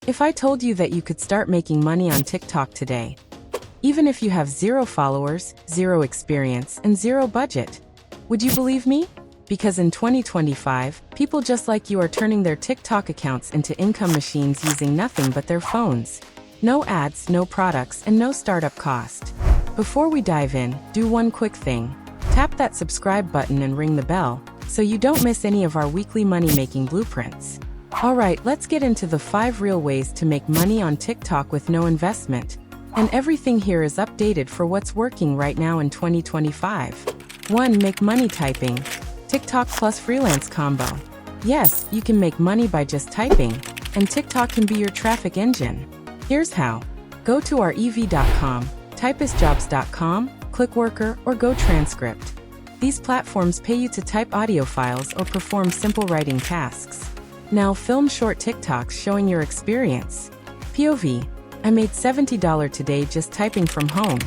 If I told you that you could start making money on TikTok today, even if you have 0 followers, 0 experience, and 0 budget, would you believe me? Because in 2025, people just like you are turning their TikTok accounts into income machines using nothing but their phones. No ads, no products, and no startup cost. Before we dive in, do one quick thing. Tap that subscribe button and ring the bell, so you don't miss any of our weekly money-making blueprints. Alright, let's get into the 5 real ways to make money on TikTok with no investment. And everything here is updated for what's working right now in 2025. 1. Make money typing. TikTok plus freelance combo. Yes, you can make money by just typing, and TikTok can be your traffic engine. Here's how. Go to our ev.com, typistjobs.com, Clickworker, or GoTranscript. These platforms pay you to type audio files or perform simple writing tasks. Now film short TikToks showing your experience. POV. I made $70 today just typing from home.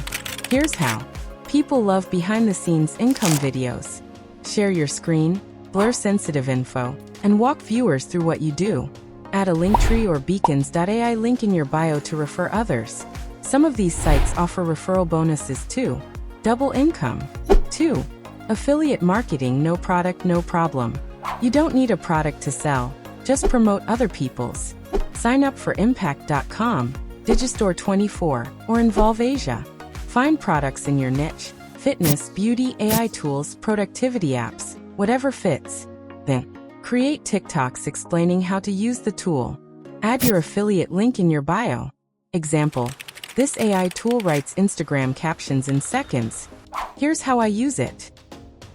Here's how. People love behind-the-scenes income videos. Share your screen, blur sensitive info, and walk viewers through what you do. Add a Linktree or Beacons.ai link in your bio to refer others. Some of these sites offer referral bonuses too. Double income. 2. Affiliate marketing. No product, no problem. You don't need a product to sell. Just promote other people's. Sign up for Impact.com, Digistore24, or Involve Asia. Find products in your niche. Fitness, beauty, AI tools, productivity apps, whatever fits. Then, create TikToks explaining how to use the tool. Add your affiliate link in your bio. Example. This AI tool writes Instagram captions in seconds. Here's how I use it.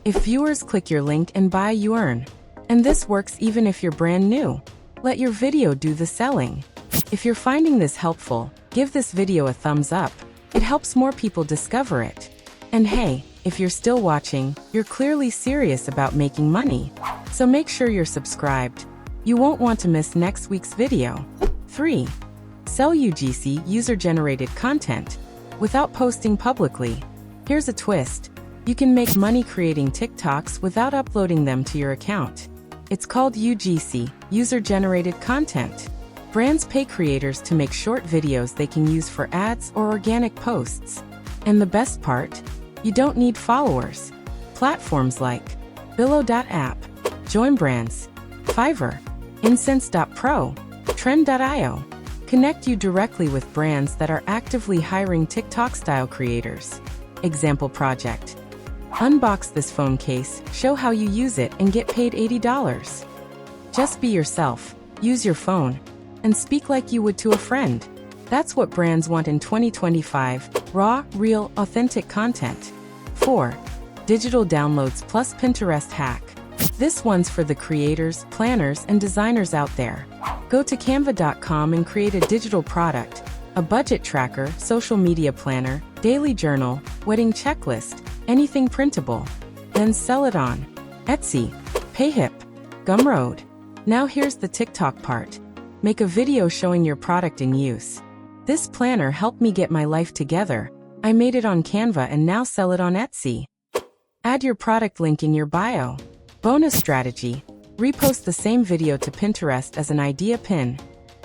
If viewers click your link and buy, you earn. And this works even if you're brand new. Let your video do the selling. If you're finding this helpful, give this video a thumbs up. It helps more people discover it. And hey, if you're still watching, you're clearly serious about making money. So make sure you're subscribed. You won't want to miss next week's video. 3. Sell UGC, user-generated content, without posting publicly. Here's a twist. You can make money creating TikToks without uploading them to your account. It's called UGC, user-generated content. Brands pay creators to make short videos they can use for ads or organic posts. And the best part? You don't need followers. Platforms like Billo.app, Join Brands, Fiverr, Incense.pro, Trend.io connect you directly with brands that are actively hiring TikTok-style creators. Example project. Unbox this phone case, show how you use it, and get paid $80. Just be yourself, use your phone, and speak like you would to a friend. That's what brands want in 2025, raw, real, authentic content. 4. Digital downloads plus Pinterest hack. This one's for the creators, planners, and designers out there. Go to canva.com and create a digital product, a budget tracker, social media planner, daily journal, wedding checklist, anything printable. Then sell it on Etsy, Payhip, Gumroad. Now here's the TikTok part. Make a video showing your product in use. This planner helped me get my life together. I made it on Canva and now sell it on Etsy. Add your product link in your bio. Bonus strategy. Repost the same video to Pinterest as an idea pin.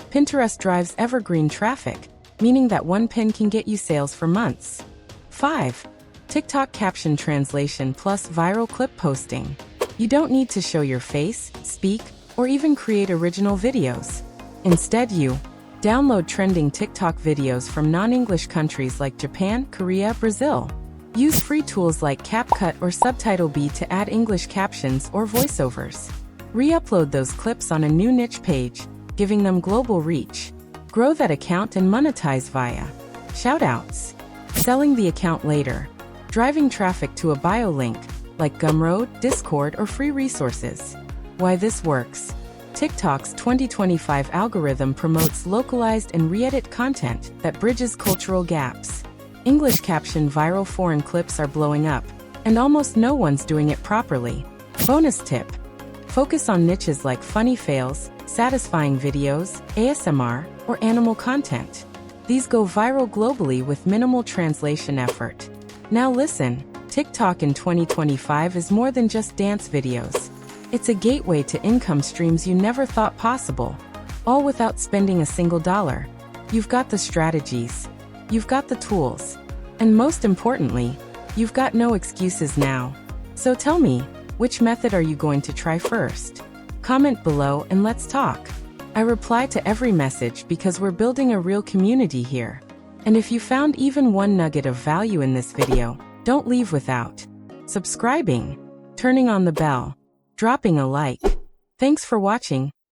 Pinterest drives evergreen traffic, meaning that one pin can get you sales for months. 5. TikTok caption translation plus viral clip posting. You don't need to show your face, speak, or even create original videos. Instead, you download trending TikTok videos from non-English countries like Japan, Korea, Brazil. Use free tools like CapCut or SubtitleBee to add English captions or voiceovers. Re-upload those clips on a new niche page, giving them global reach. Grow that account and monetize via shoutouts. Selling the account later. Driving traffic to a bio link, like Gumroad, Discord, or free resources. Why this works. TikTok's 2025 algorithm promotes localized and re-edit content that bridges cultural gaps. English caption viral foreign clips are blowing up, and almost no one's doing it properly. Bonus tip. Focus on niches like funny fails, satisfying videos, ASMR, or animal content. These go viral globally with minimal translation effort. Now listen, TikTok in 2025 is more than just dance videos. It's a gateway to income streams you never thought possible. all without spending a single dollar. You've got the strategies, you've got the tools, and most importantly, you've got no excuses now. So tell me, which method are you going to try first? Comment below and let's talk. I reply to every message because we're building a real community here. And if you found even one nugget of value in this video, don't leave without subscribing, turning on the bell, dropping a like. Thanks for watching.